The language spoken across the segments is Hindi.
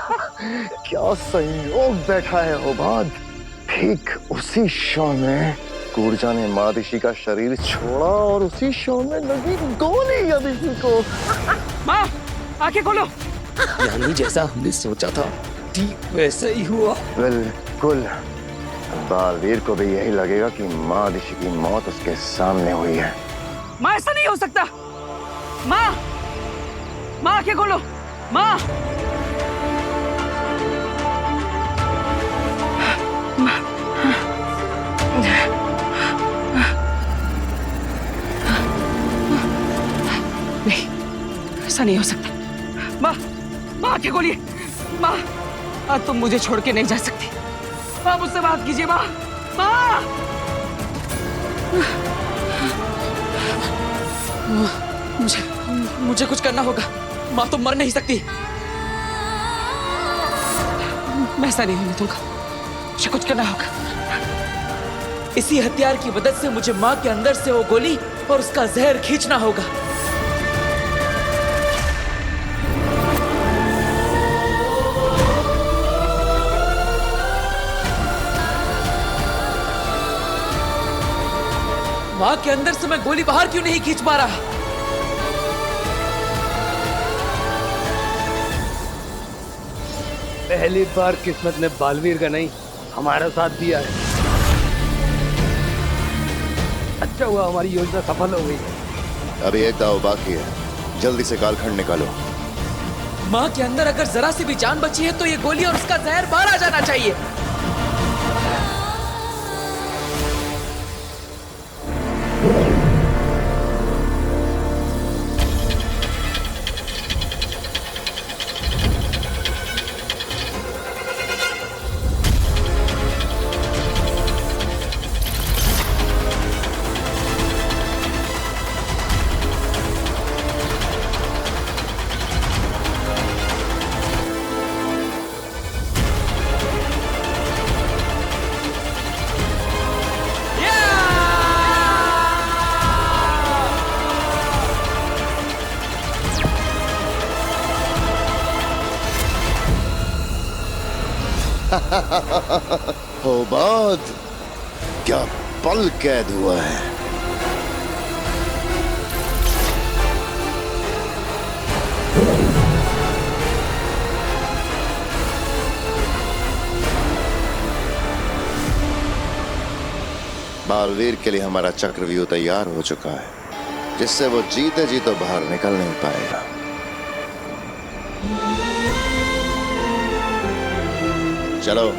क्या संयोग बैठा है होबाद। ठीक उसी क्षण में कूर्जा ने मादिशी का शरीर छोड़ा और उसी क्षण में लगी गोली अदिति को। माँ, आंखें खोलो। यानी जैसा हमने सोचा था ठीक वैसा ही हुआ। बिल्कुल। बालवीर को भी यही लगेगा कि मादिशी की मौत उसके सामने हुई है। माँ, ऐसा नहीं हो सकता। माँ, माँ आंखें खोलो। माँ, नहीं, ऐसा नहीं हो सकता। माँ, माँ आंखें खोलिए। माँ, आज तुम मुझे छोड़ के नहीं जा सकती। माँ, मुझसे बात कीजिए। माँ, माँ। मुझे कुछ करना होगा। माँ तो मर नहीं सकती। मैं ऐसा नहीं होने दूंगा। मुझे कुछ करना होगा। इसी हथियार की मदद से मुझे माँ के अंदर से वो गोली और उसका जहर खींचना होगा। माँ के अंदर से मैं गोली बाहर क्यों नहीं खींच पा रहा? पहली बार किस्मत ने बालवीर का नहीं हमारा साथ दिया है। अच्छा हुआ हमारी योजना सफल हो गई। अभी एक दाव बाकी है, जल्दी से कालखंड निकालो। माँ के अंदर अगर जरा सी भी जान बची है तो ये गोली और उसका जहर बाहर आ जाना चाहिए। होबाद, क्या पल कैद हुआ है। बालवीर के लिए हमारा चक्रव्यूह तैयार हो चुका है, जिससे वो जीते जी तो बाहर निकल नहीं पाएगा। चलो।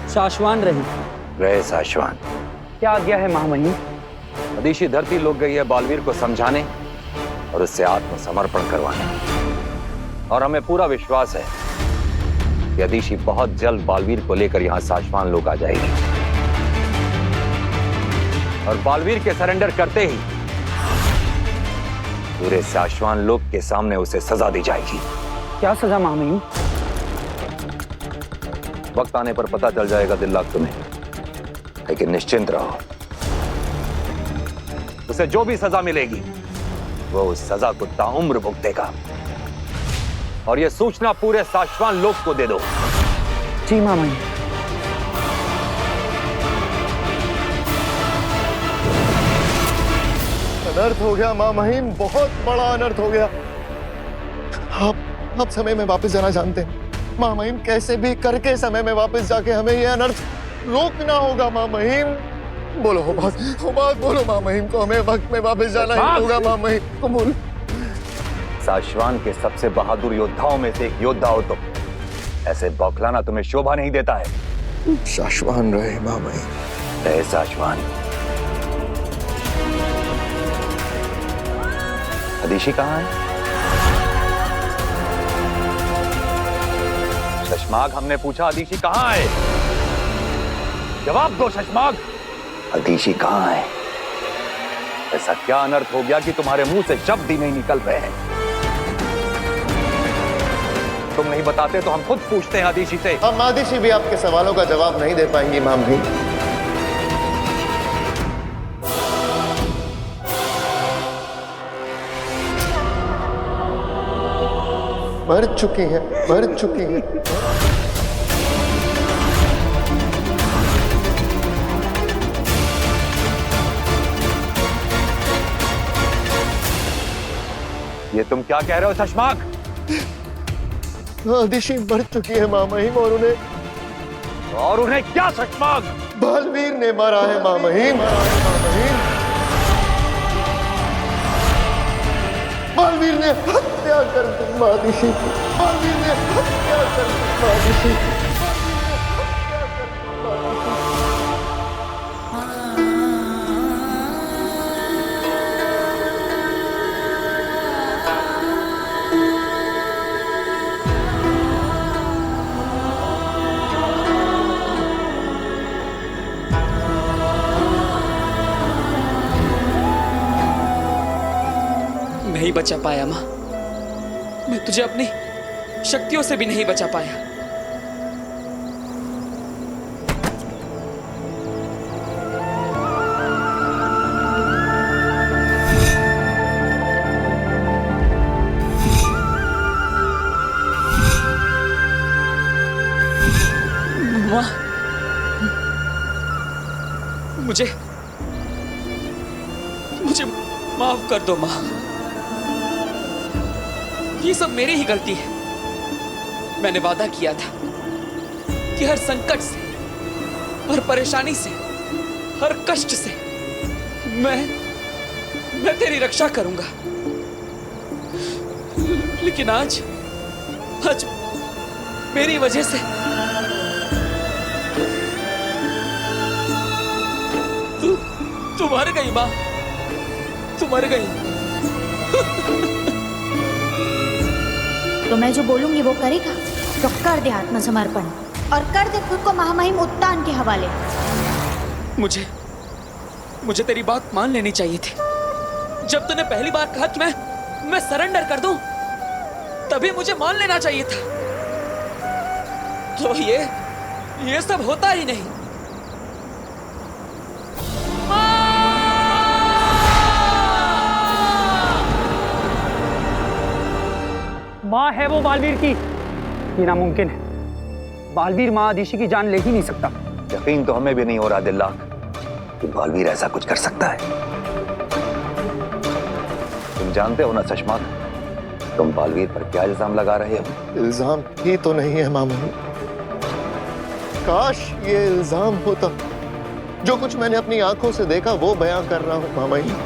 साशवान रहे साशवान। क्या आज्ञा है महामहिम? अदिशी धरती लोग गई है बालवीर को समझाने और उससे आत्मसमर्पण करवाने, और हमें पूरा विश्वास है कि अदिशी बहुत जल्द बालवीर को लेकर यहां साशवान लोग आ जाएगी, और बालवीर के सरेंडर करते ही पूरे साशवान लोग के सामने उसे सजा दी जाएगी। क्या सजा महामहिम? वक्त आने पर पता चल जाएगा दिल्लाक तुम्हें, लेकिन निश्चिंत रहो, उसे जो भी सजा मिलेगी वो उस सजा को ताउम्र भुगतेगा, और यह सूचना पूरे साशवान लोग को दे दो। जी महामहिम। अनर्थ हो गया माँ महिम, बहुत बड़ा अनर्थ हो गया। आप समय में वापस जाना जानते हैं माँ महिम, कैसे भी करके समय में वापस जाके हमें ये अनर्थ रोकना होगा माँ महिम। बोलो होबाद बोलो माँ महिम को, हमें वक्त में वापस जाना ही होगा माँ महिम को। बोलो। साशवान के सबसे बहादुर योद्धाओं में से एक योद्धा हो तुम, ऐसे बौखलाना तुम्हें शोभा नहीं देता है। साशवान रहे माँ महिम। रहे साशवान। अदिशी कहाँ है? शशमाग, हमने पूछा अदिशी कहाँ है? जवाब दो शशमाग, अदिशी कहाँ है? ऐसा क्या अनर्थ हो गया कि तुम्हारे मुंह से शब्द ही नहीं निकल रहे हैं? तुम नहीं बताते तो हम खुद पूछते हैं आदिशी से। अब आदिशी भी आपके सवालों का जवाब नहीं दे पाएंगी माँ महिम। मर चुकी है, मर चुकी है। ये तुम क्या कह रहे हो शशमाक? आदिशी मर चुकी है माँ महिम, और उन्हें क्या शशमाक? बालवीर ने मारा है माँ महिम। बालवीर ने हत्या कर दी मादिशी की। बालवीर ने हत्या कर दी मादिशी की। नहीं बचा पाया माँ, मैं तुझे अपनी शक्तियों से भी नहीं बचा पाया। माँ, मुझे माफ कर दो माँ। ये सब मेरी ही गलती है। मैंने वादा किया था कि हर संकट से, हर परेशानी से, हर कष्ट से मैं तेरी रक्षा करूंगा। लेकिन आज मेरी वजह से तू मर गई माँ, तू मर गई। तो मैं जो बोलूंगी वो करेगा? तो कर दे आत्मसमर्पण और कर दे खुद को महामहिम उत्तान के हवाले। मुझे तेरी बात मान लेनी चाहिए थी। जब तूने पहली बार कहा कि मैं सरेंडर कर दूं, तभी मुझे मान लेना चाहिए था। तो ये सब होता ही नहीं। माँ है वो बालवीर की, ये नामुमकिन है। बालवीर माँ आदिशी की जान ले ही नहीं सकता। यकीन तो हमें भी नहीं हो रहा दिल्ला कि बालवीर ऐसा कुछ कर सकता है। तुम जानते हो ना शशमाक, तुम बालवीर पर क्या इल्जाम लगा रहे हो? इल्जाम ही तो नहीं है माँ महिम। काश ये इल्जाम होता। जो कुछ मैंने अपनी आंखों से देखा वो बयां कर रहा हूँ माँ महिम,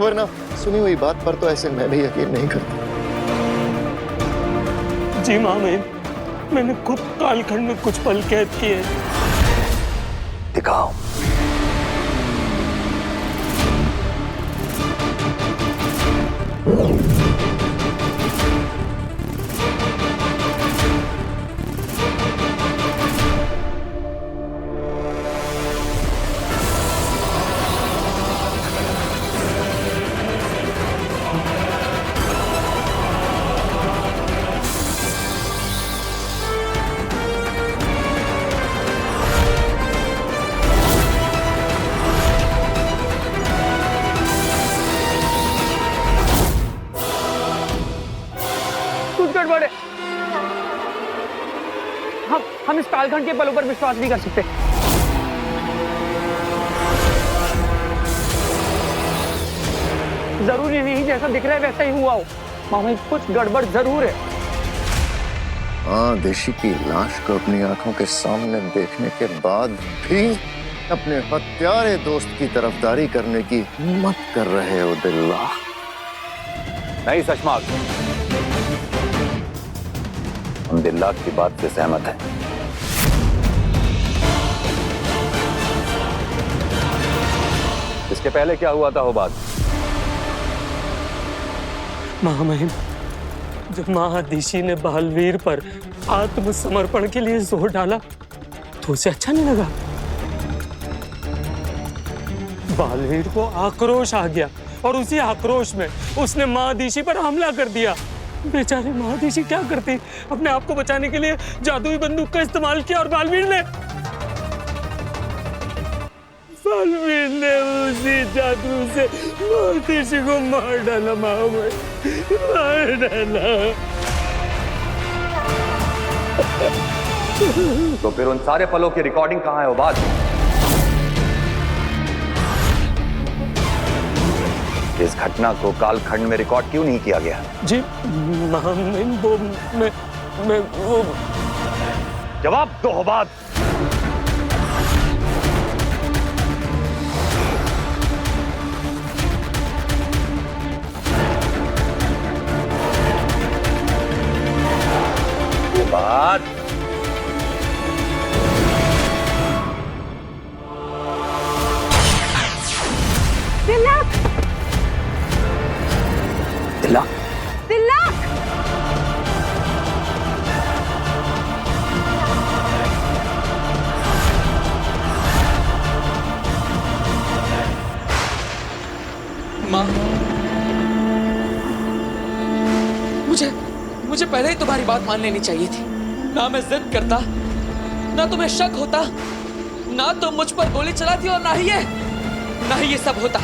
वरना सुनी हुई बात पर तो ऐसे मैं भी यकीन नहीं करता। जी माँ महिम, मैंने खुद कालखंड में कुछ पल कैद किए। दिखाओ। गड़बड़ है। हम इस कालखंड के बलों पर विश्वास नहीं कर सकते। जरूरी नहीं जैसा दिख रहा है वैसा ही हुआ हो। मामा कुछ गड़बड़ जरूर है। आदिशी की लाश को अपनी आंखों के सामने देखने के बाद भी अपने हत्यारे दोस्त की तरफदारी करने की हिम्मत कर रहे हो दिल्ला? नहीं शशमाक, हम दिल्ला की बात से सहमत हैं। इसके पहले क्या हुआ था वो बात? महामहिम, जब महादिशी ने बालवीर पर आत्मसमर्पण के लिए जोर डाला तो उसे अच्छा नहीं लगा। बालवीर को आक्रोश आ गया और उसी आक्रोश में उसने महादिशी पर हमला कर दिया। बेचारी महादिशी क्या करती, अपने आप को बचाने के लिए जादुई बंदूक का इस्तेमाल किया और बालवीर ने उसी जादू से महादिशी को मार डाला। मार डाला। तो फिर उन सारे पलों की रिकॉर्डिंग कहाँ है ओबाद? इस घटना को कालखंड में रिकॉर्ड क्यों नहीं किया गया? जी महामहिम, वो जवाब दो ओबाद। ओबाद, तिलक, तिलक, तिलक, माँ, मुझे पहले ही तुम्हारी बात मान लेनी चाहिए थी। ना मैं जिद करता, ना तुम्हें शक होता, ना तुम मुझ पर गोली चलाती और ना ही ये सब होता।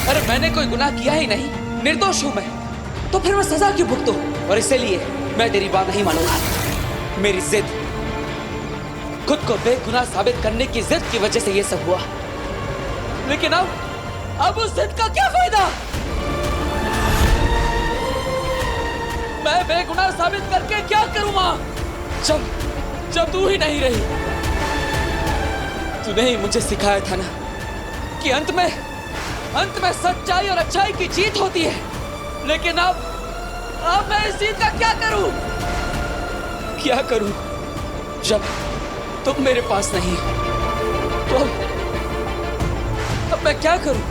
अरे मैंने कोई गुनाह किया ही नहीं, निर्दोष हूं मैं, तो फिर मैं सजा क्यों भुगतूं? और इसलिए मैं तेरी बात नहीं मानूंगा। मेरी जिद, खुद को बेगुनाह साबित करने की जिद की वजह से ये सब हुआ। लेकिन अब उस जिद का क्या फायदा? मैं बेगुनाह साबित करके क्या करूं मां? जब तू ही नहीं रही। तूने ही मुझे सिखाया था ना कि अंत में सच्चाई और अच्छाई की जीत होती है। लेकिन अब मैं इस जीत का क्या करूं? जब तुम मेरे पास नहीं तो अब मैं क्या करूं?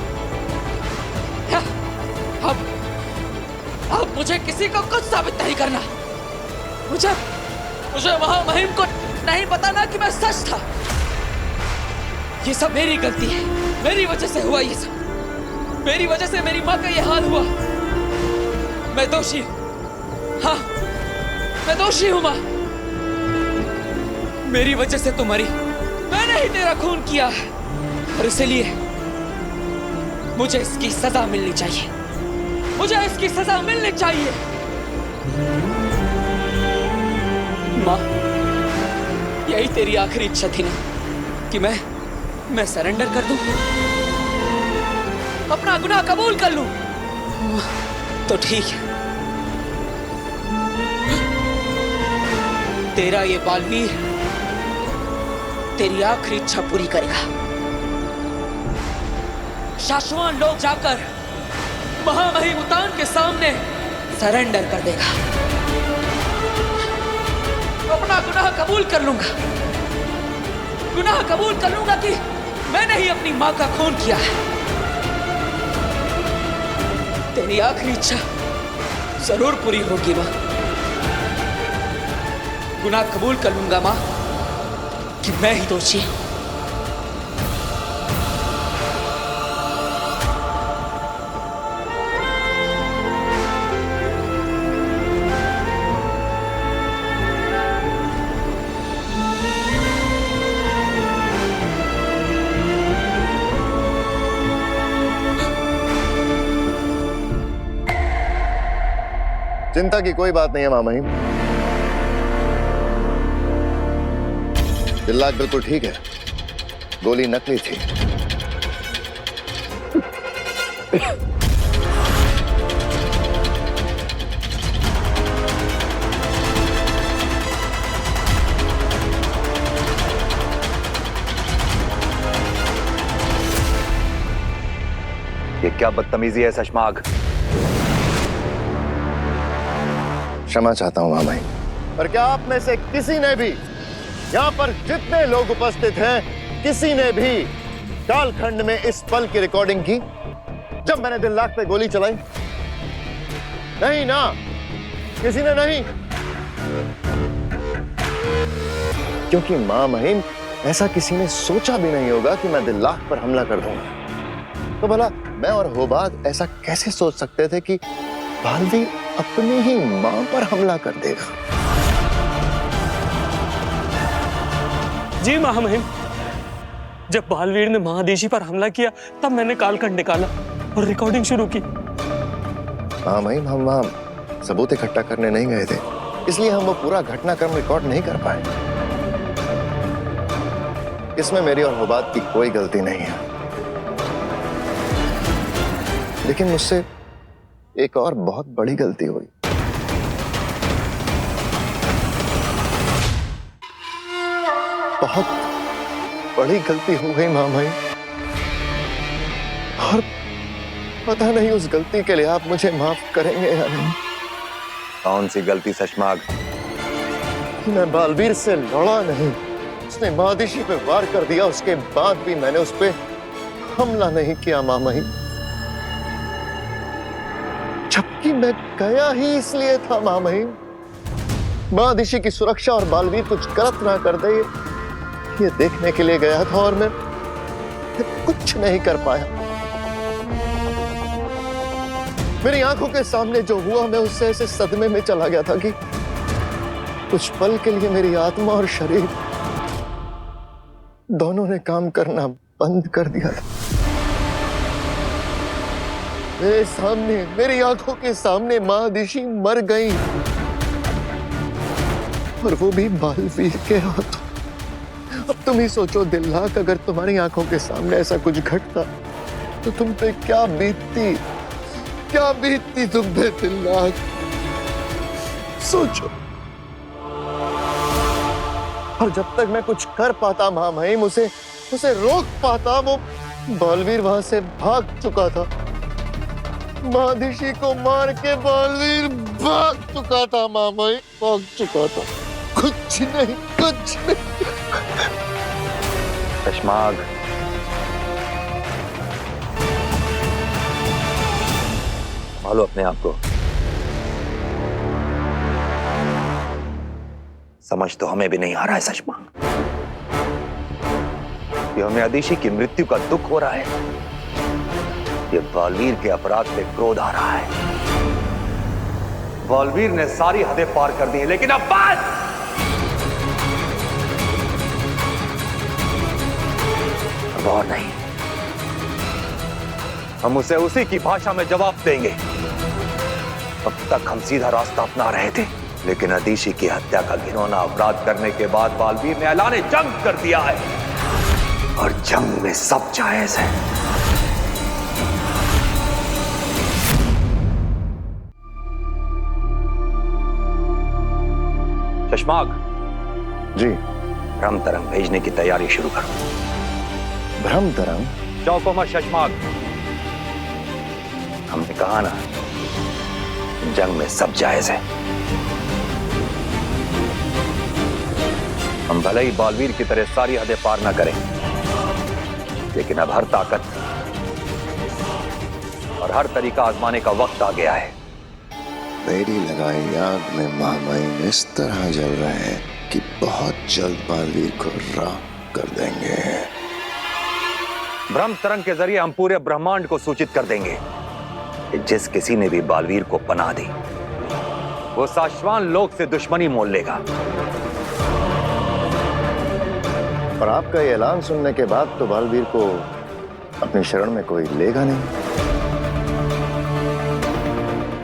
अब मुझे किसी को कुछ साबित नहीं करना। मुझे महामहिम को नहीं बताना कि मैं सच था। ये सब मेरी गलती है, मेरी वजह से हुआ ये सब। मेरी वजह से मेरी माँ का ये हाल हुआ। मैं दोषी, हाँ मैं दोषी हूँ माँ। मेरी वजह से तू मरी, मैंने ही तेरा खून किया है और इसलिए मुझे इसकी सजा मिलनी चाहिए। मुझे इसकी सजा मिलनी चाहिए। माँ, यही तेरी आखिरी इच्छा थी ना कि मैं सरेंडर कर दूं, अपना गुनाह कबूल कर लूं? तो ठीक है, तेरा ये बालवीर तेरी आखिरी इच्छा पूरी करेगा। शाश्वान लोग जाकर महामहिम उतान के सामने सरेंडर कर देगा। अपना गुनाह कबूल कर लूंगा, गुनाह कबूल कर लूंगा कि मैंने ही अपनी मां का खून किया है। तेरी आखिरी इच्छा जरूर पूरी होगी मां। गुनाह कबूल कर लूंगा मां कि मैं ही दोषी हूं। चिंता की कोई बात नहीं है महामहिम। तिलक बिल्कुल ठीक है, गोली नकली थी। ये क्या बदतमीजी है शशमाग? क्षमा चाहता हूं महामहिम, पर क्या आप में से किसी ने भी, यहाँ पर जितने लोग उपस्थित हैं, किसी ने भी कालखंड में इस पल की रिकॉर्डिंग की जब मैंने दिल्लाक पे गोली चलाई? नहीं ना, किसी ने नहीं। क्योंकि महामहिम, ऐसा किसी ने सोचा भी नहीं होगा कि मैं दिल्लाक पर हमला कर दूंगा। तो भला मैं और होबाद ऐसा कैसे सोच सकते थे कि बालवीर अपनी ही मां पर हमला कर देगा। जी महामहिम, जब बालवीर ने महादेशी पर हमला किया तब मैंने कालखंड निकाला और रिकॉर्डिंग शुरू की। महामहिम, हम वहां सबूत इकट्ठा करने नहीं गए थे, इसलिए हम वो पूरा घटनाक्रम रिकॉर्ड नहीं कर पाए। इसमें मेरी और हुबात की कोई गलती नहीं है, लेकिन मुझसे एक और बहुत बड़ी गलती हुई। बहुत बड़ी गलती हो गई महामहिम, और पता नहीं उस गलती के लिए आप मुझे माफ करेंगे या नहीं। कौन सी गलती शशमाग? मैं बालवीर से लड़ा नहीं, उसने महादिशी पे वार कर दिया, उसके बाद भी मैंने उस पे हमला नहीं किया महामहिम, जबकि मैं गया ही इसलिए था महामहिम। महादिशी की सुरक्षा और बालवीर कुछ गलत ना कर दे ये देखने के लिए गया था, और मैं कुछ नहीं कर पाया। मेरी आंखों के सामने जो हुआ, मैं उससे ऐसे सदमे में चला गया था कि कुछ पल के लिए मेरी आत्मा और शरीर दोनों ने काम करना बंद कर दिया था। मेरे सामने, मेरी आंखों के सामने महादिशी मर गई, और वो भी बालवीर के हाथों। अब तुम ही सोचो दिलनाक, अगर तुम्हारी आंखों के सामने ऐसा कुछ घटता तो तुम पे क्या बीतती, क्या बीतती तुम पे दिलनाक। सोचो। और जब तक मैं कुछ कर पाता महामहिम, उसे रोक पाता, वो बालवीर वहां से भाग चुका था। महादिशी को मार के बालवीर भाग चुका था महामहिम, भाग चुका था। कुछ नहीं, कुछ नहीं। शशमाग, संभालो अपने आप को। समझ तो हमें भी नहीं आ रहा है शशमाग, कि हमें अदिशी की मृत्यु का दुख हो रहा है, ये बालवीर के अपराध पे क्रोध आ रहा है। बालवीर ने सारी हदें पार कर दी है, लेकिन अब बात और नहीं। हम उसे उसी की भाषा में जवाब देंगे। अब तक हम सीधा रास्ता अपना रहे थे, लेकिन अदिशी की हत्या का घिनौना अपराध करने के बाद बालवीर ने ऐलान जंग कर दिया है, और जंग में सब जायज है। शशमाग जी। भ्रम तरंग भेजने की तैयारी शुरू करो। भ्रम तरंग? चौंको मत शशमाग, हमने कहा ना, जंग में सब जायज है। हम भले ही बालवीर की तरह सारी हदें पार ना करें, लेकिन अब हर ताकत और हर तरीका आजमाने का वक्त आ गया है। मेरी लगाई आग में महामहिम इस तरह जल रहे हैं कि बहुत जल्द बालवीर को राख कर देंगे। भ्रम तरंग के जरिए हम पूरे ब्रह्मांड को सूचित कर देंगे कि जिस किसी ने भी बालवीर को पनाह दी, वो साश्वान लोक से दुश्मनी मोल लेगा। और आपका ये ऐलान सुनने के बाद तो बालवीर को अपनी शरण में कोई लेगा नहीं।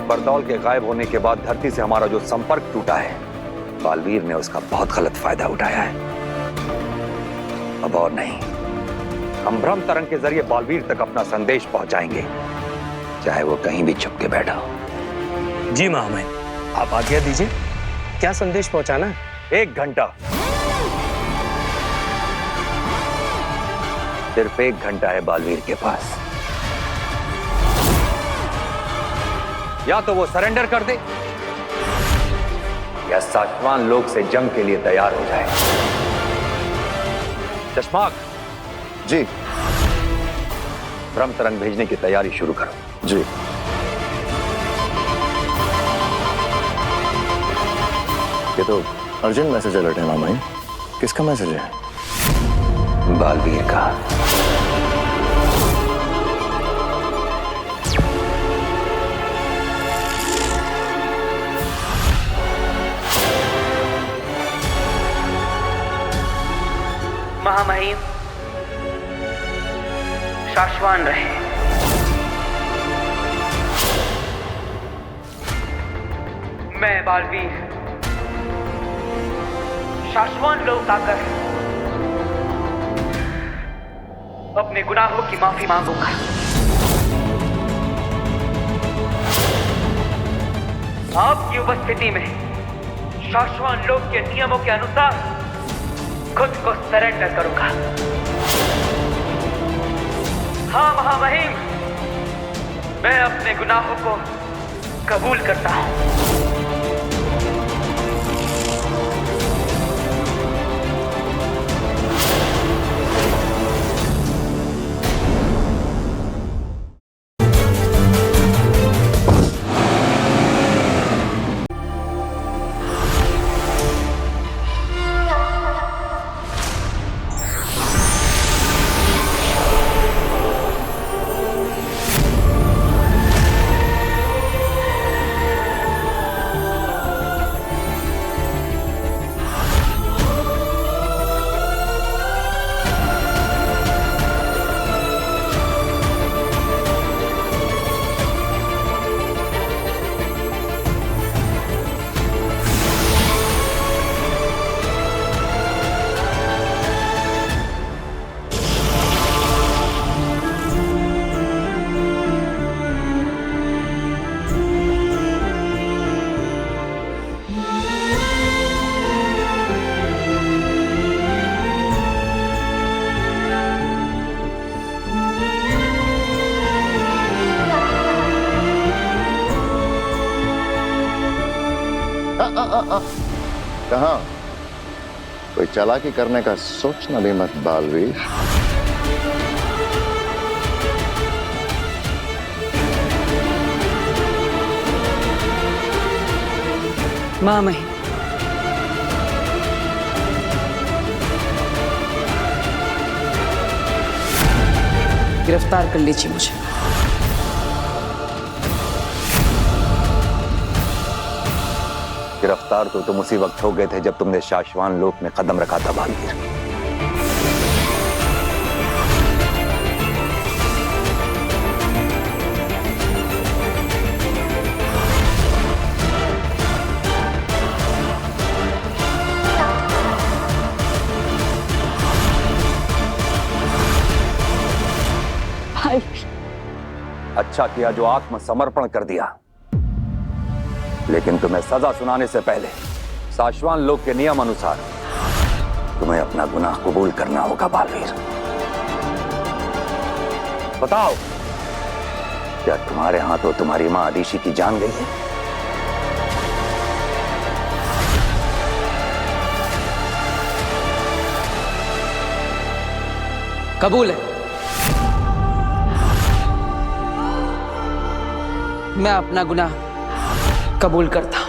बरदौल के गायब होने के बाद धरती से हमारा जो संपर्क टूटा है, बालवीर ने उसका बहुत गलत फायदा उठाया है। अब और नहीं, हम भ्रम तरंग के जरिए बालवीर तक अपना संदेश पहुंचाएंगे, चाहे वो कहीं भी छुप के बैठा हो। जी महामहिम, आप आज्ञा दीजिए, क्या संदेश पहुंचाना है? 1 घंटा, सिर्फ 1 घंटा है बालवीर के पास। या तो वो सरेंडर कर दे, या सातवां लोक से जंग के लिए तैयार हो जाए। चश्माक जी। भ्रम तरंग भेजने की तैयारी शुरू करो। जी। ये तो अर्जेंट मैसेज अलर्ट है मामा। किसका मैसेज है? बालवीर का। महामहिम शाश्वान रहे। मैं बालवीर शाश्वान लोक आकर अपने गुनाहों की माफी मांगूंगा। आपकी उपस्थिति में शाश्वान लोक के नियमों के अनुसार खुद को सरेंडर करूंगा। हाँ महामहिम, मैं अपने गुनाहों को कबूल करता हूं। कहाँ? कोई चालाकी करने का सोचना भी मत बालवीर। महामहिम, गिरफ्तार कर लीजिए मुझे। गिरफ्तार तो तुम उसी वक्त हो गए थे जब तुमने शाश्वान लोक में कदम रखा था बालवीर। अच्छा किया जो आत्मसमर्पण कर दिया, लेकिन तुम्हें सजा सुनाने से पहले शाश्वान लोक के नियम अनुसार तुम्हें अपना गुनाह कबूल करना होगा बालवीर। बताओ, क्या तुम्हारे हाथों तुम्हारी मां अदिशि की जान गई है? कबूल है। मैं अपना गुनाह कबूल करता हूं।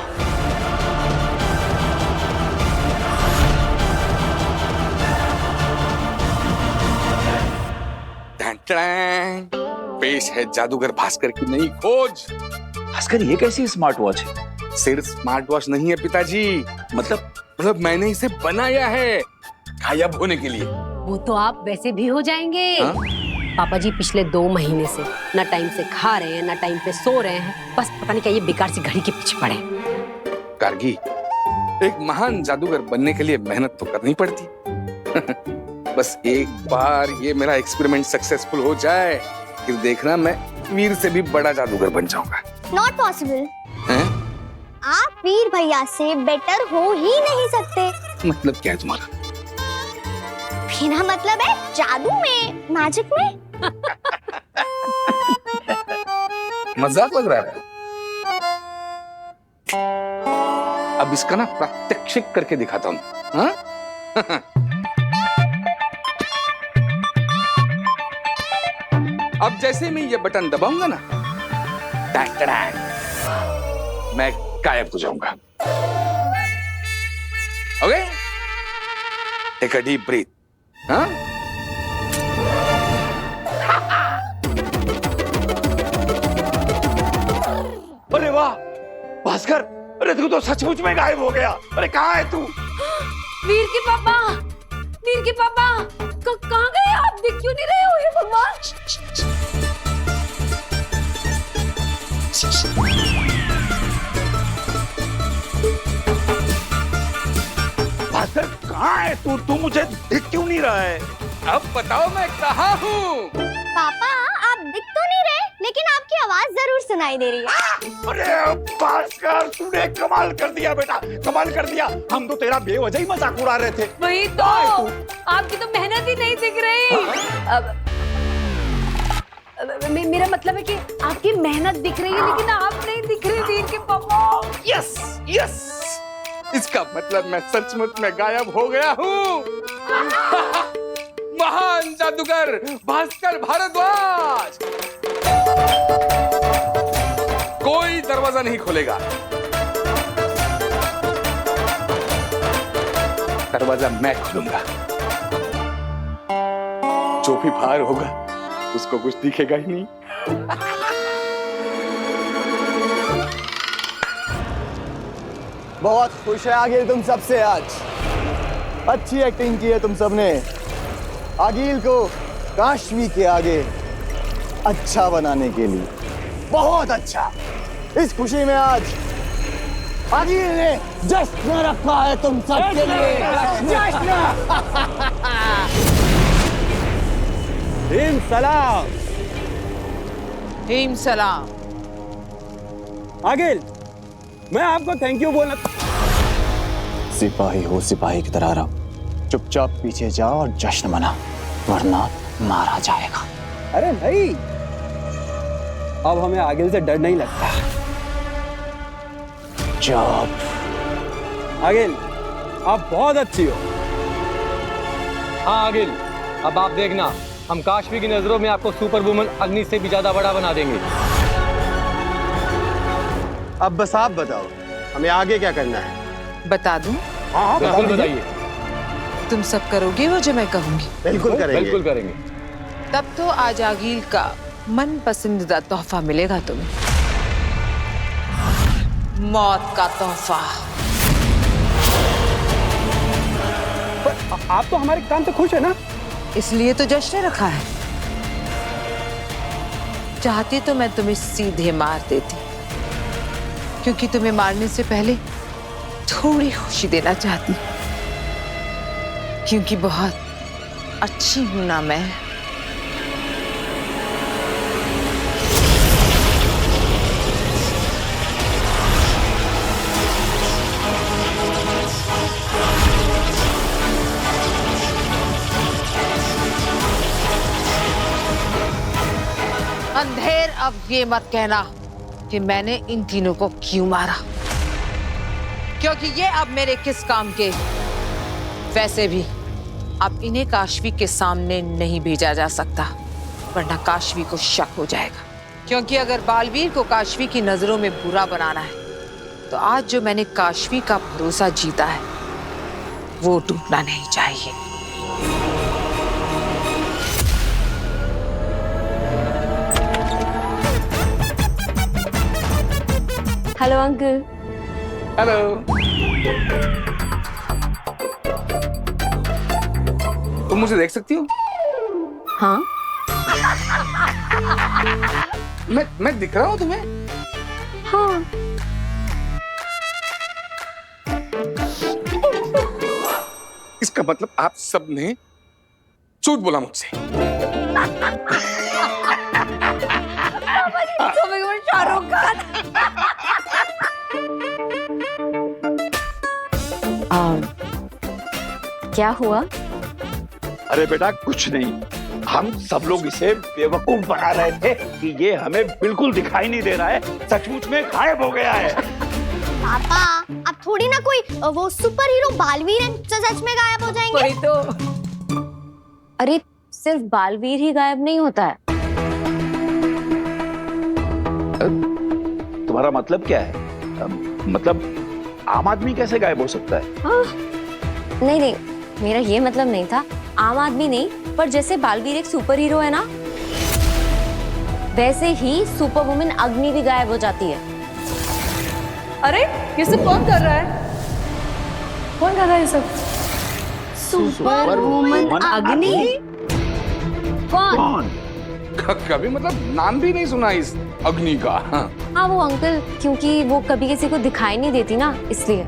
पेश है जादूगर भास्कर की नई खोज। भास्कर, ये कैसी स्मार्ट वॉच है? सिर्फ स्मार्ट वॉच नहीं है पिताजी, मतलब मैंने इसे बनाया है गायब होने के लिए। वो तो आप वैसे भी हो जाएंगे। हा? पापा जी पिछले 2 महीने से ना टाइम से खा रहे हैं ना टाइम पे सो रहे हैं, बस पता नहीं क्या ये बेकार सी घड़ी के पीछे पड़े हैं। गार्गी, एक महान जादूगर बनने के लिए मेहनत तो करनी पड़ती। बस एक बार ये मेरा एक्सपेरिमेंट सक्सेसफुल हो जाए, फिर देखना मैं वीर से भी बड़ा जादूगर बन जाऊंगा। Not possible. आप वीर भैया से बेटर हो ही नहीं सकते। मतलब क्या है तुम्हारा? बिना मतलब है जादू में, मैजिक में। मजाक लग रहा है? अब इसका ना प्रात्यक्षिक करके दिखाता हूं। हाँ? अब जैसे मैं ये बटन दबाऊंगा ना, मैं गायब हो जाऊंगा। Okay? Take a deep breath. हाँ? अरे वाह भास्कर, अरे तू तो सचमुच में गायब हो गया। अरे कहाँ है तू? वीर के पापा, वीर के पापा। कहाँ गए आप? दिख क्यों नहीं रहे हो? ये भगवान! भास्कर कहाँ है तू मुझे दिख क्यों नहीं रहा है? अब बताओ मैं कहाँ हूँ? पापा आप दिख तो नहीं रहे, लेकिन आपकी आवाज जरूर सुनाई दे रही है। अरे भास्कर तूने कमाल कर दिया बेटा, कमाल कर दिया। हम तो तेरा बेवजह ही मजाक उड़ा रहे थे। वही तो, आपकी तो मेहनत ही नहीं दिख रही। अब मेरा मतलब है कि आपकी मेहनत दिख रही है, लेकिन आप नहीं दिख रहे वीर के पापा। यस यस, इसका मतलब मैं सचमुच में गायब हो गया हूँ। महान जादूगर भास्कर भारद्वाज, कोई दरवाजा नहीं खोलेगा। दरवाजा मैं खोलूंगा। जो भी बाहर होगा उसको कुछ दिखेगा ही नहीं। बहुत खुश है आगिल तुम सबसे आज। अच्छी एक्टिंग की है तुम सबने। आगिल को काशवी के आगे अच्छा बनाने के लिए बहुत अच्छा। इस खुशी में आज आगिल ने जश्न रखा है तुम सबके लिए। जश्न। सलाम। सलाम। आगिल, मैं आपको थैंक यू बोलना। सिपाही हो सिपाही की तरह रहो, चुपचाप पीछे जाओ और जश्न मना, वरना मारा जाएगा। अरे नहीं, अब हमें आगिल से डर नहीं लगता। चुप। आगिल, आप बहुत अच्छी हो। हाँ आगिल, अब आप देखना, हम काशवी की नजरों में आपको सुपर वुमन अग्नि से भी ज्यादा बड़ा बना देंगे। अब बस आप बताओ, हमें आगे क्या करना है? बता दूं? हाँ बिल्कुल बताइए। तुम सब करोगे वो जो मैं कहूंगी? बिल्कुल करेंगे। बिल्कुल करेंगे। तब तो आज आगिल का मन पसंदीदा तोहफा मिलेगा तुम्हें। मौत का तोहफा। पर आप तो हमारे काम से खुश है ना? इसलिए तो जश्न रखा है। चाहती तो मैं तुम्हें सीधे मार देती, क्योंकि तुम्हें मारने से पहले थोड़ी खुशी देना चाहती, क्योंकि बहुत अच्छी हूं ना मैं। अंधेर, अब ये मत कहना कि मैंने इन तीनों को क्यों मारा, क्योंकि ये अब मेरे किस काम के। वैसे भी अब इन्हें काशवी के सामने नहीं भेजा जा सकता, वरना काशवी को शक हो जाएगा। क्योंकि अगर बालवीर को काशवी की नजरों में बुरा बनाना है, तो आज जो मैंने काशवी का भरोसा जीता है वो टूटना नहीं चाहिए। Hello uncle. हेलो। तुम मुझे देख सकती हो? हाँ। मैं दिख रहा हूँ तुम्हें? हाँ। इसका मतलब आप सब ने झूठ बोला मुझसे। शाहरुख खान। क्या हुआ? अरे बेटा कुछ नहीं, हम सब लोग इसे बेवकूफ बना रहे थे कि ये हमें बिल्कुल दिखाई नहीं दे रहा है, सचमुच में गायब हो गया है। पापा अब थोड़ी ना कोई वो सुपर हीरो बालवीर है सच में गायब हो जाएंगे। वही तो। अरे सिर्फ बालवीर ही गायब नहीं होता है। तुम्हारा मतलब क्या है? मतलब आम आदमी कैसे गायब हो सकता है? हाँ। नहीं नहीं, मेरा ये मतलब नहीं था। आम आदमी नहीं, पर जैसे बालवीर एक सुपर हीरो है ना, वैसे ही सुपर वुमन अग्नि भी गायब हो जाती है। अरे ये सब कौन कर रहा है? कौन कर रहा है ये सब? सुपर वुमन अग्नि? कौन? कभी मतलब नाम भी नहीं सुना इस अग्नि का। हाँ वो अंकल, क्योंकि वो कभी किसी को दिखाई नहीं देती ना, इसलिए।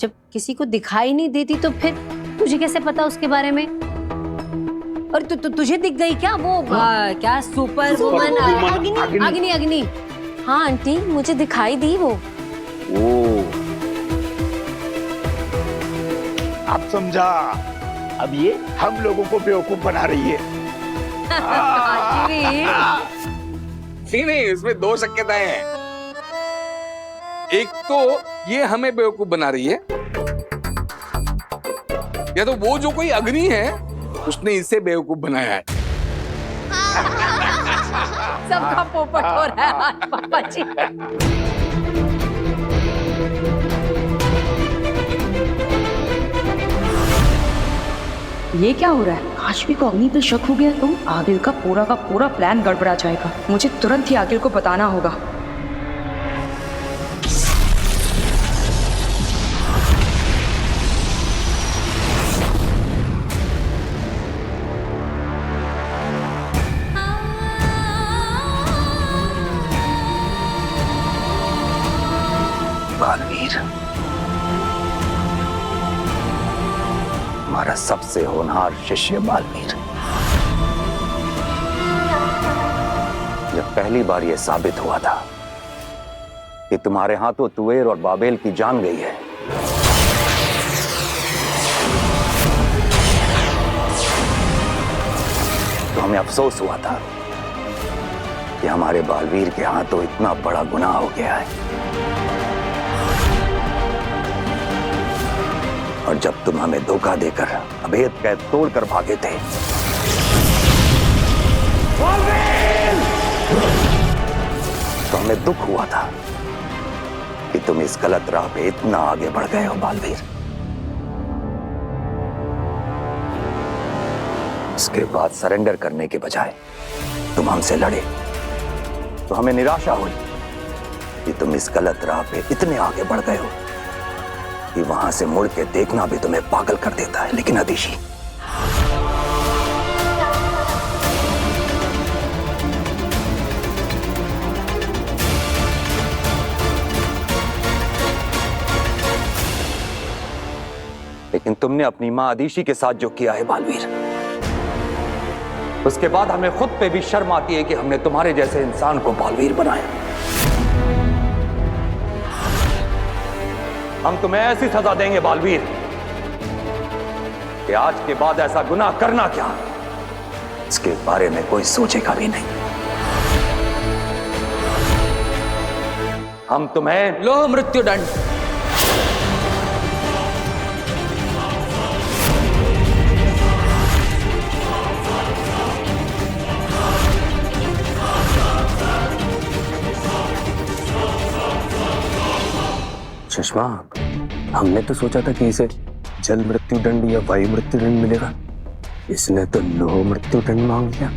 जब किसी को दिखाई नहीं देती तो फिर तुझे कैसे पता उसके बारे में? और तुझे दिख गई क्या वो क्या सुपर वुमन अग्नि? अग्नि हाँ आंटी, मुझे दिखाई दी वो। अब समझा, अब ये हम लोगों को बेवकूफ बना रही है। नहीं, इसमें दो शक्यताएं हैं। एक तो ये हमें बेवकूफ बना रही है, या तो वो जो कोई अग्नि है उसने इसे बेवकूफ बनाया है। सबका पोपट हो रहा है आज पापा जी। ये क्या हो रहा है? काशवी को अग्नि पे शक हो गया तो आगिल का पूरा प्लान गड़बड़ा जाएगा। मुझे तुरंत ही आगिल को बताना होगा। बालवीर, हमारा सबसे होनहार शिष्य बालवीर, जब पहली बार यह साबित हुआ था कि तुम्हारे हाथों तुवेर और बाबेल की जान गई है, तो हमें अफसोस हुआ था कि हमारे बालवीर के हाथों इतना बड़ा गुनाह हो गया है। और जब तुम हमें धोखा देकर अभेद कैद तोड़कर भागे थे, तो हमें दुख हुआ था कि तुम इस गलत राह पे इतना आगे बढ़ गए हो बालवीर। उसके बाद सरेंडर करने के बजाय तुम हमसे लड़े, तो हमें निराशा हुई कि तुम इस गलत राह पे इतने आगे बढ़ गए हो कि वहां से मुड़ के देखना भी तुम्हें पागल कर देता है। लेकिन अदिशी, लेकिन तुमने अपनी मां अदिशी के साथ जो किया है बालवीर, उसके बाद हमें खुद पे भी शर्म आती है कि हमने तुम्हारे जैसे इंसान को बालवीर बनाया। हम तुम्हें ऐसी सजा देंगे बालवीर कि आज के बाद ऐसा गुनाह करना क्या, इसके बारे में कोई सोचेगा भी नहीं। हम तुम्हें लो मृत्युदंड। चश्मा, हमने तो सोचा था कि इसे जल मृत्यु दंड या वायु मृत्यु दंड मिलेगा, इसने तो लोह मृत्यु दंड मांग लिया।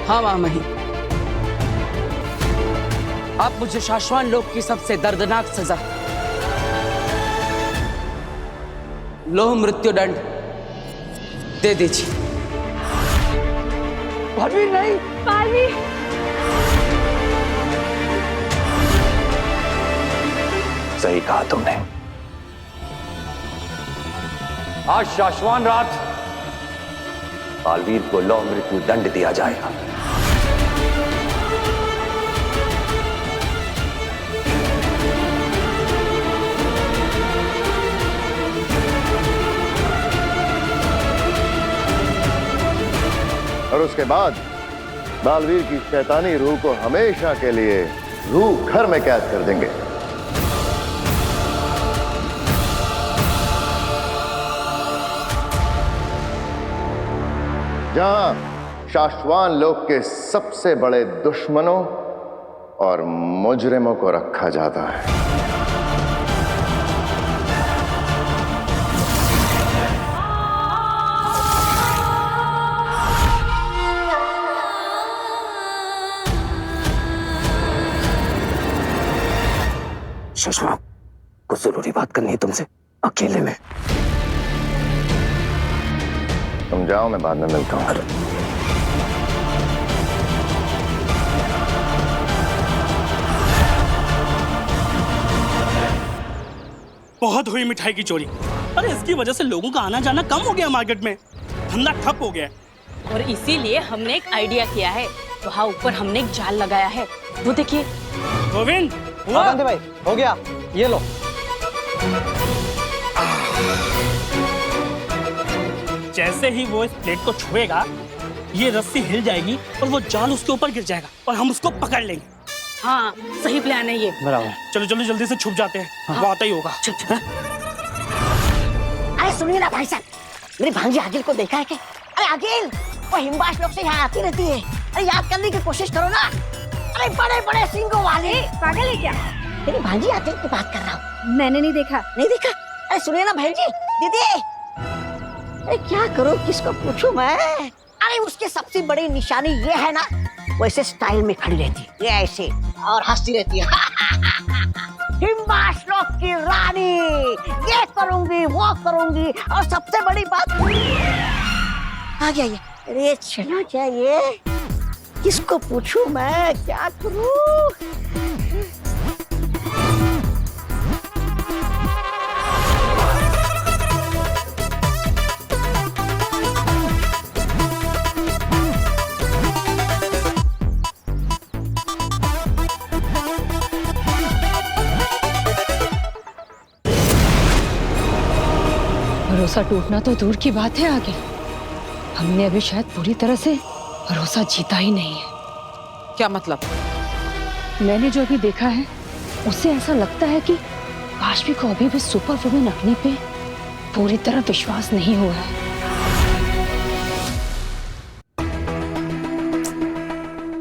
हाँ मामही, आप मुझे शाश्वान लोक की सबसे दर्दनाक सजा, लोह मृत्युदंड दे दीजिए। बालवीर नहीं, बालवीर। सही कहा तुमने। आज शाश्वान रात बालवीर को लोह मृत्यु दंड दिया जाएगा। और उसके बाद बालवीर की शैतानी रूह को हमेशा के लिए रूह घर में कैद कर देंगे। जहां शाश्वान लोक के सबसे बड़े दुश्मनों और मुजरिमों को रखा जाता है। शशांक, कुछ जरूरी बात करनी है तुमसे अकेले में। तुम जाओ, मैं बाद में मिलता हूँ। बहुत हुई मिठाई की चोरी। अरे इसकी वजह से लोगों का आना जाना कम हो गया, मार्केट में धंधा ठप हो गया। और इसीलिए हमने एक आइडिया किया है, वहाँ ऊपर हमने एक जाल लगाया है, वो देखिए। गोविंद, भाई हो गया, ये लो। जैसे ही वो इस प्लेट को छुएगा, ये रस्सी हिल जाएगी और वो जाल उसके ऊपर गिर जाएगा और हम उसको पकड़ लेंगे। हाँ, सही प्लान है ये। बराबर। चलो चलो जल्दी से छुप जाते हैं। हाँ। वो आता ही होगा। अरे सुनिए ना भाई साहब, मेरी भांजी आगिल को देखा है क्या? अरे आगिल, वो हिमबाश लोग से यहाँ आती रहती है। अरे याद करने की कोशिश करो ना। अरे बड़े बड़े सिंगों वाले। पागल है क्या? मेरी भांजी आगिल की बात कर रहा हूँ। मैंने नहीं देखा। नहीं देखा? अरे सुनिए ना भाई जी, दीदी। अरे क्या करूँ, किसको पूछूं मैं? अरे उसकी सबसे बड़ी निशानी ये है ना, वैसे स्टाइल में खड़ी रहती है, ये ऐसे और हंसती रहती है। हिमबाश लोग की रानी, ये करूंगी वो करूंगी, और सबसे बड़ी बात आ गया ये। अरे चला क्या ये, किसको पूछूं मैं, क्या करूं? भरोसा टूटना तो दूर की बात है, आगे हमने अभी शायद पूरी तरह से भरोसा जीता ही नहीं है। क्या मतलब? मैंने जो अभी देखा है उससे ऐसा लगता है कि काशवी को अभी भी सुपर वुमेन अग्नि पे पूरी तरह विश्वास नहीं हुआ है।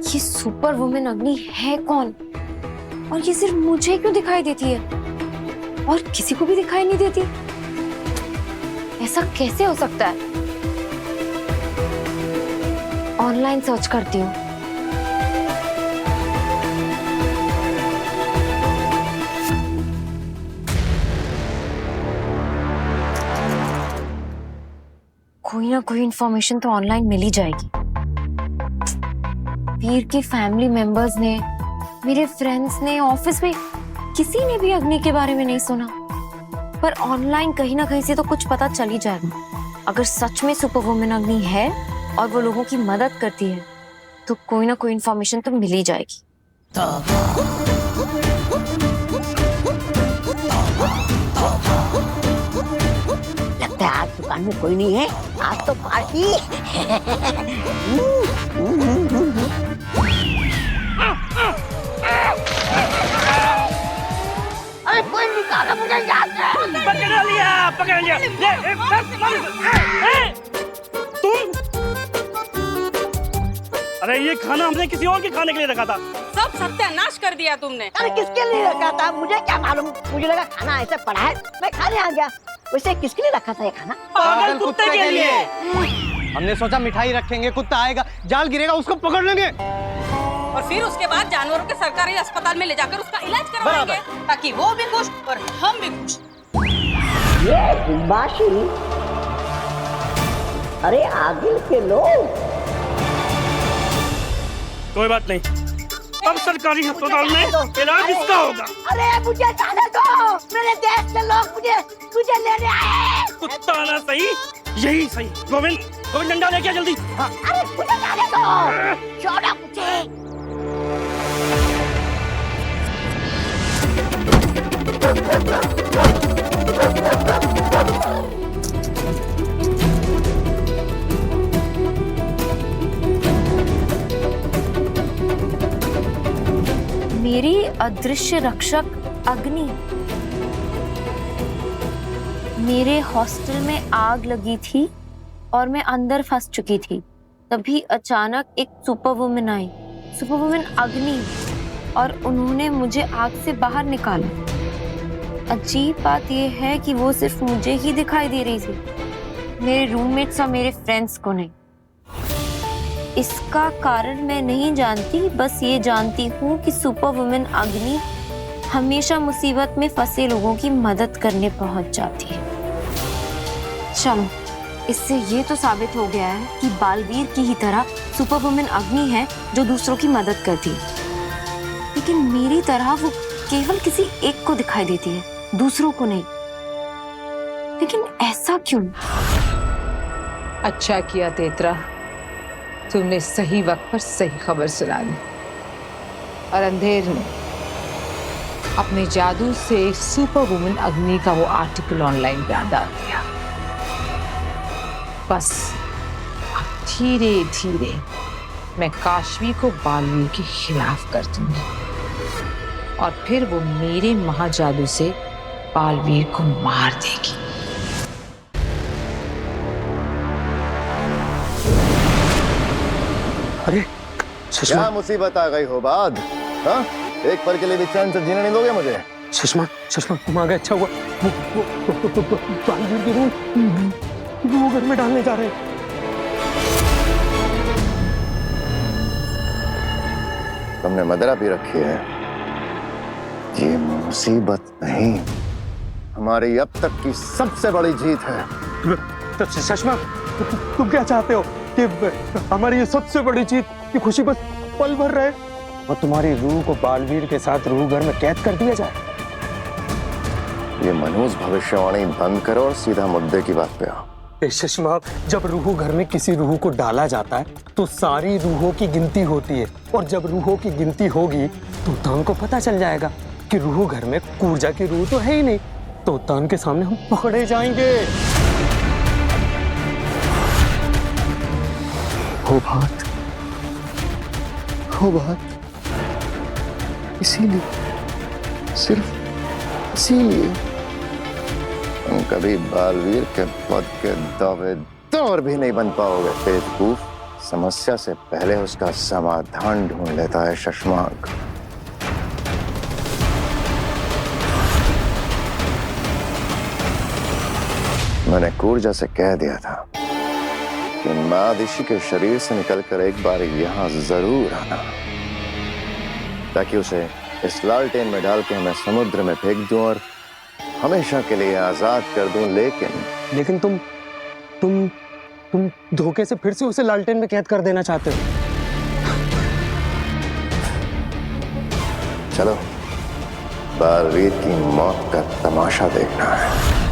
ये सुपर वुमेन अग्नि है कौन? और ये सिर्फ मुझे क्यों दिखाई देती है और किसी को भी दिखाई नहीं देती? ऐसा कैसे हो सकता है? ऑनलाइन सर्च करती हूँ। कोई ना कोई इंफॉर्मेशन तो ऑनलाइन मिल ही जाएगी। वीर के फैमिली मेंबर्स ने, मेरे फ्रेंड्स ने, ऑफिस में किसी ने भी अग्नि के बारे में नहीं सुना, पर ऑनलाइन कहीं ना कहीं से तो कुछ पता चल ही जाएगा। अगर सच में सुपर वुमेन अग्नि है और वो लोगों की मदद करती है तो कोई ना कोई इंफॉर्मेशन तो मिल ही जाएगी। लगता है आज दुकान में कोई नहीं है, आज तो पार्टी। अरे कोई निकाला मुझे याद है। पकड़ लिया, पकड़ लिया। तुम? अरे ये खाना हमने किसी और के खाने के लिए रखा था। सब सत्यानाश कर दिया तुमने। अरे किसके लिए रखा था मुझे क्या मालूम, मुझे लगा खाना ऐसे पड़ा है, मैं खाने आ गया। वैसे किसके लिए रखा था ये खाना? पागल कुत्ते के लिए। हमने सोचा मिठाई रखेंगे, कुत्ता आएगा, जाल गिरेगा, उसको पकड़ लेंगे और फिर उसके बाद जानवरों के सरकारी अस्पताल में ले जाकर उसका इलाज करवाएंगे, ताकि वो भी खुश और हम भी खुश। ये हिमबाशी, अरे आगिल के लोग। कोई बात नहीं, अब सरकारी अस्पताल में इलाज इसका होगा। अरे मुझे जाने दो, मेरे देश के लोग मुझे लेने आए। कुत्ता आना सही, यही सही। गोविंद, गोविंद डंडा लेके आ जल्दी। हाँ। अरे मुझे जाने दो, छोड़ो मुझे। मेरी अदृश्य रक्षक अग्नि। मेरे हॉस्टल में आग लगी थी और मैं अंदर फंस चुकी थी। तभी अचानक एक super women I, super women अग्नि, और उन्होंने मुझे आग से बाहर निकाला। अजीब बात यह है कि वो सिर्फ मुझे ही दिखाई दे रही थी, मेरे रूममेट्स और मेरे फ्रेंड्स को नहीं। इसका कारण मैं नहीं जानती, बस ये जानती हूँ कि सुपर वुमेन अग्नि हमेशा मुसीबत में फंसे लोगों की मदद करने पहुंच जाती है। चलो, इससे ये तो साबित हो गया है कि बालवीर की ही तरह सुपर वुमन अग्नि है जो दूसरों की मदद करती है, लेकिन मेरी तरह वो केवल किसी एक को दिखाई देती है, दूसरों को नहीं। लेकिन ऐसा क्यों? अच्छा किया तेतरा, तुमने सही वक्त पर सही खबर सुना दी और अंधेर में अपने जादू से सुपर वुमन अग्नि का वो आर्टिकल ऑनलाइन पे डाल दिया। बस अब धीरे धीरे मैं काशवी को बालवीर के खिलाफ कर दूंगी और फिर वो मेरे महाजादू से बालवीर को मार देगी। अरे क्या मुसीबत आ गई हो बाद? हाँ, एक पल के लिए भी चैन से जीने नहीं दोगे मुझे? सुषमा, सुषमा तुम आ गए, अच्छा हुआ। बालवीर की रूह घर में डालने जा रहे हैं। तुमने मदरा पी रखी है। ये मुसीबत नहीं, हमारी अब तक की सबसे बड़ी जीत है। सुषमा, तुम क्या चाहते हो कि हमारी ये सबसे बड़ी जीत की खुशी बस पल भर रहे और तुम्हारी रूह को बालवीर के साथ रूह घर में कैद कर दिया जाए? ये मनहूस भविष्यवाणी बंद करो और सीधा मुद्दे की बात पे आओ। सुषमा, जब रूह घर में किसी रूह को डाला जाता है तो सारी रूहों की गिनती होती है, और जब रूहों की गिनती होगी तो तान को पता चल जाएगा कि रूह घर में कूर्जा की रूह तो है ही नहीं, तो तान के सामने हम पकड़े जाएंगे। हो बात इसीलिए, सिर्फ इसीलिए तुम कभी बालवीर के पद के दावेदार भी नहीं बन पाओगे बेवकूफ। समस्या से पहले उसका समाधान ढूंढ लेता है शशमांक। मैंने कूर्जा से कह दिया था कि मादिशी के शरीर से निकलकर एक बार यहाँ जरूर आना, ताकि उसे इस लालटेन में डाल के मैं समुद्र में फेंक दूं और हमेशा के लिए आजाद कर दूं। लेकिन तुम धोखे से फिर से उसे लालटेन में कैद कर देना चाहते हो? चलो, बालवीर की मौत का तमाशा देखना है।